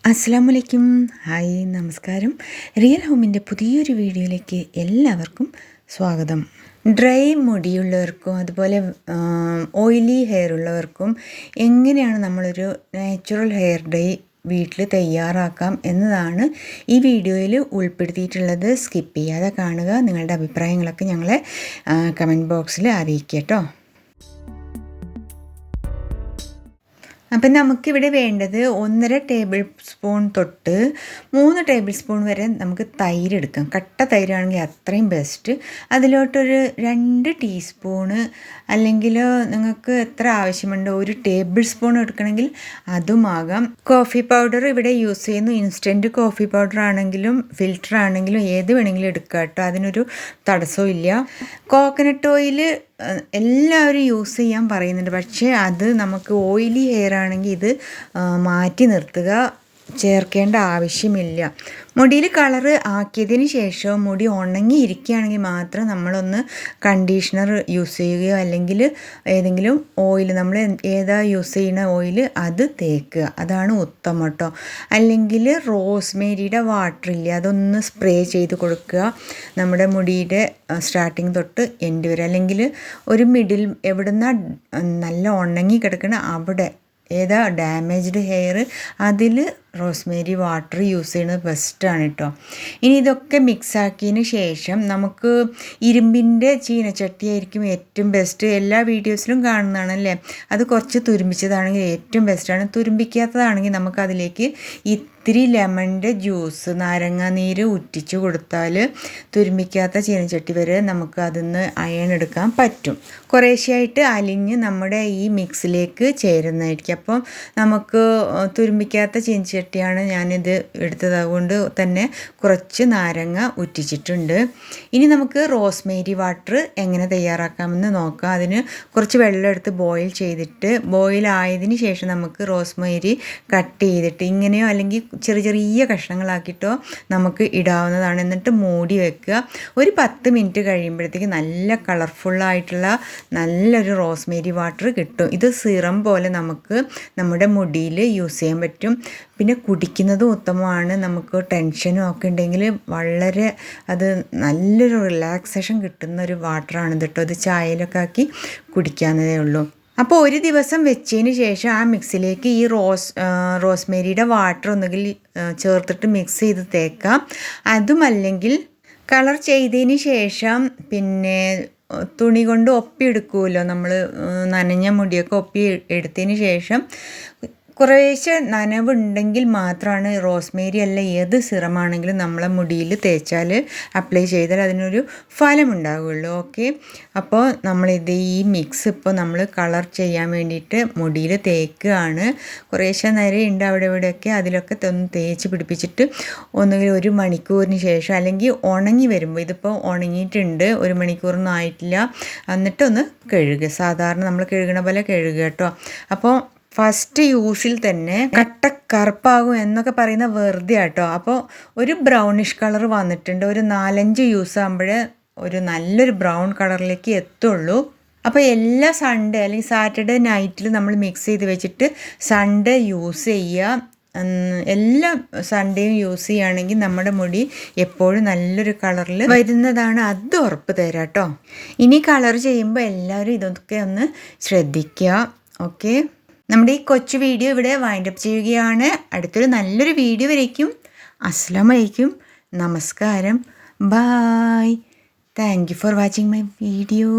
അസ്സലാമലൈക്കും. ഹായ്, നമസ്കാരം. റിയൽ ഹോമിൻ്റെ പുതിയൊരു വീഡിയോയിലേക്ക് എല്ലാവർക്കും സ്വാഗതം. ഡ്രൈ മുടിയുള്ളവർക്കും അതുപോലെ ഓയിലി ഹെയർ ഉള്ളവർക്കും എങ്ങനെയാണ് നമ്മളൊരു നാച്ചുറൽ ഹെയർ ഡൈ വീട്ടിൽ തയ്യാറാക്കാം എന്നതാണ് ഈ വീഡിയോയിൽ ഉൾപ്പെടുത്തിയിട്ടുള്ളത്. സ്കിപ്പ് ചെയ്യാതെ കാണുക. നിങ്ങളുടെ അഭിപ്രായങ്ങളൊക്കെ ഞങ്ങളെ കമൻറ്റ് ബോക്സിൽ അറിയിക്കുക കേട്ടോ. അപ്പം നമുക്കിവിടെ വേണ്ടത് 1.5 ടേബിൾ സ്പൂൺ തൊട്ട് 3 ടേബിൾ സ്പൂൺ വരെ നമുക്ക് തൈര് എടുക്കാം. കട്ട തൈരാണെങ്കിൽ അത്രയും ബെസ്റ്റ്. അതിലോട്ടൊരു 2 ടീസ്പൂണ് അല്ലെങ്കിൽ നിങ്ങൾക്ക് എത്ര ആവശ്യമുണ്ടോ 1 ടേബിൾ സ്പൂൺ എടുക്കണമെങ്കിൽ അതുമാകാം. കോഫി പൗഡർ ഇവിടെ യൂസ് ചെയ്യുന്നു. ഇൻസ്റ്റൻറ്റ് കോഫി പൗഡർ ആണെങ്കിലും ഫിൽറ്റർ ആണെങ്കിലും ഏത് വേണമെങ്കിലും എടുക്കാം കേട്ടോ, അതിനൊരു തടസ്സവും ഇല്ല. കോക്കനട്ട് ഓയിൽ എല്ലാവരും യൂസ് ചെയ്യാൻ പറയുന്നുണ്ട്, പക്ഷേ അത് നമുക്ക് ഓയിലി ഹെയർ ആണെങ്കിൽ ഇത് മാറ്റി നിർത്തുക, ചേർക്കേണ്ട ആവശ്യമില്ല. മുടിയിൽ കളറ് ആക്കിയതിന് ശേഷം മുടി ഉണങ്ങിയിരിക്കുകയാണെങ്കിൽ മാത്രം നമ്മളൊന്ന് കണ്ടീഷണർ യൂസ് ചെയ്യുകയോ അല്ലെങ്കിൽ ഏതെങ്കിലും ഓയിൽ നമ്മൾ ഏതാ യൂസ് ചെയ്യുന്ന ഓയിൽ അത് തേക്കുക, അതാണ് ഉത്തമം കേട്ടോ. അല്ലെങ്കിൽ റോസ്മേരിയുടെ വാട്ടർ ഇല്ലേ, അതൊന്ന് സ്പ്രേ ചെയ്ത് കൊടുക്കുക നമ്മുടെ മുടിയുടെ സ്റ്റാർട്ടിങ് തൊട്ട് എൻഡ് വരെ. അല്ലെങ്കിൽ ഒരു മിഡിൽ എവിടുന്ന നല്ല ഉണങ്ങി കിടക്കുന്ന അവിടെ ഏതാ ഡാമേജ്ഡ് ഹെയർ അതിൽ റോസ്മേരി വാട്ടർ യൂസ് ചെയ്യുന്നത് ബെസ്റ്റാണ് കേട്ടോ. ഇനി ഇതൊക്കെ മിക്സാക്കിയതിന് ശേഷം നമുക്ക് ഇരുമ്പിൻ്റെ ചീനച്ചട്ടിയായിരിക്കും ഏറ്റവും ബെസ്റ്റ്. എല്ലാ വീഡിയോസിലും കാണുന്നതാണല്ലേ. അത് കുറച്ച് തുരുമ്പിച്ചതാണെങ്കിൽ ഏറ്റവും ബെസ്റ്റാണ്. തുരുമ്പിക്കാത്തതാണെങ്കിൽ നമുക്കതിലേക്ക് ഇത്തിരി ലെമണിൻ്റെ ജ്യൂസ്, നാരങ്ങ നീര് ഉറ്റിച്ച് കൊടുത്താൽ തുരുമ്പിക്കാത്ത ചീനച്ചട്ടി വരെ നമുക്ക് അതിൽ നിന്ന് അയൺ എടുക്കാൻ പറ്റും. കുറേശ്ശെയായിട്ട് അലിഞ്ഞ് നമ്മുടെ ഈ മിക്സിലേക്ക് ചേരുന്നതായിരിക്കും. അപ്പം നമുക്ക് തുരുമ്പിക്കാത്ത ചീനച്ചട്ടിയാണ് ഞാനിത് എടുത്തത്, അതുകൊണ്ട് തന്നെ കുറച്ച് നാരങ്ങ ഉറ്റിച്ചിട്ടുണ്ട്. ഇനി നമുക്ക് റോസ്മേരി വാട്ടർ എങ്ങനെ തയ്യാറാക്കാമെന്ന് നോക്കാം. അതിന് കുറച്ച് വെള്ളം എടുത്ത് ബോയിൽ ചെയ്തിട്ട്, ബോയിൽ ആയതിന് ശേഷം നമുക്ക് റോസ്മേരി കട്ട് ചെയ്തിട്ട് ഇങ്ങനെയോ അല്ലെങ്കിൽ ചെറിയ ചെറിയ കഷ്ണങ്ങളാക്കിയിട്ടോ നമുക്ക് ഇടാവുന്നതാണ്. എന്നിട്ട് മൂടി വെക്കുക. ഒരു 10 മിനിറ്റ് കഴിയുമ്പോഴത്തേക്ക് നല്ല കളർഫുള്ളായിട്ടുള്ള നല്ലൊരു റോസ്മേരി വാട്ടർ കിട്ടും. ഇത് സിറം പോലെ നമുക്ക് നമ്മുടെ മുടിയിൽ യൂസ് ചെയ്യാൻ പറ്റും. പിന്നെ കുടിക്കുന്നതും ഉത്തമമാണ്. നമുക്ക് ടെൻഷനും ഒക്കെ ഉണ്ടെങ്കിൽ വളരെ അത് നല്ലൊരു റിലാക്സേഷൻ കിട്ടുന്ന ഒരു വാട്ടറാണ് കേട്ടോ. ഇത് ചായയിലൊക്കെ ആക്കി കുടിക്കാവുന്നതേ ഉള്ളൂ. അപ്പോൾ ഒരു ദിവസം വെച്ചതിന് ശേഷം ആ മിക്സിലേക്ക് ഈ റോസ്മേരിയുടെ വാട്ടർ ഒന്നുകിൽ ചേർത്തിട്ട് മിക്സ് ചെയ്ത് തേക്കാം. അതുമല്ലെങ്കിൽ കളർ ചെയ്തതിന് ശേഷം പിന്നെ തുണി കൊണ്ട് ഒപ്പിയെടുക്കുമല്ലോ നമ്മൾ, നനഞ്ഞ മുടിയൊക്കെ ഒപ്പി എടുത്തതിന് ശേഷം കുറേശ്ശെ നനവുണ്ടെങ്കിൽ മാത്രമാണ് റോസ്മേരി അല്ല ഏത് സിറമാണെങ്കിലും നമ്മളെ മുടിയിൽ തേച്ചാൽ അപ്ലൈ ചെയ്താൽ അതിനൊരു ഫലമുണ്ടാവുകയുള്ളൂ. ഓക്കെ, അപ്പോൾ നമ്മളിത് ഈ മിക്സ് ഇപ്പോൾ നമ്മൾ കളർ ചെയ്യാൻ വേണ്ടിയിട്ട് മുടിയിൽ തേക്കുകയാണ്. കുറേശ്ശെ നരയുണ്ട് അവിടെ ഇവിടെയൊക്കെ, അതിലൊക്കെ ഒന്ന് തേച്ച് പിടിപ്പിച്ചിട്ട് ഒന്നുകിൽ 1 മണിക്കൂറിന് ശേഷം അല്ലെങ്കിൽ ഉണങ്ങി വരുമ്പോൾ, ഇതിപ്പോൾ ഉണങ്ങിയിട്ടുണ്ട് 1 മണിക്കൂറൊന്നും ആയിട്ടില്ല, എന്നിട്ടൊന്ന് കഴുകുക. സാധാരണ നമ്മൾ കഴുകണ പോലെ കഴുകുക കേട്ടോ. അപ്പോൾ ഫസ്റ്റ് യൂസിൽ തന്നെ കറുപ്പാകും എന്നൊക്കെ പറയുന്ന വെറുതെ കേട്ടോ. അപ്പോൾ ഒരു ബ്രൗണിഷ് കളർ വന്നിട്ടുണ്ട്. ഒരു 4-5 യൂസ് ആകുമ്പോഴേ ഒരു നല്ലൊരു ബ്രൗൺ കളറിലേക്ക് എത്തുള്ളൂ. അപ്പോൾ എല്ലാ സൺഡേ അല്ലെങ്കിൽ സാറ്റർഡേ നൈറ്റിൽ നമ്മൾ മിക്സ് ചെയ്ത് വെച്ചിട്ട് സൺഡേ യൂസ് ചെയ്യുക. എല്ലാ സൺഡേയും യൂസ് ചെയ്യുകയാണെങ്കിൽ നമ്മുടെ മുടി എപ്പോഴും നല്ലൊരു കളറിൽ വരുന്നതാണ്, അത് ഉറപ്പ് തരാം കേട്ടോ. ഇനി കളർ ചെയ്യുമ്പോൾ എല്ലാവരും ഇതൊക്കെ ഒന്ന് ശ്രദ്ധിക്കുക. ഓക്കെ, നമ്മുടെ ഈ കൊച്ചു വീഡിയോ ഇവിടെ വൈൻഡപ്പ് ചെയ്യുകയാണ്. അടുത്തൊരു നല്ലൊരു വീഡിയോ വരയ്ക്കും. അസ്സലാമു അലൈക്കും, നമസ്കാരം, bye. Thank you for watching my video.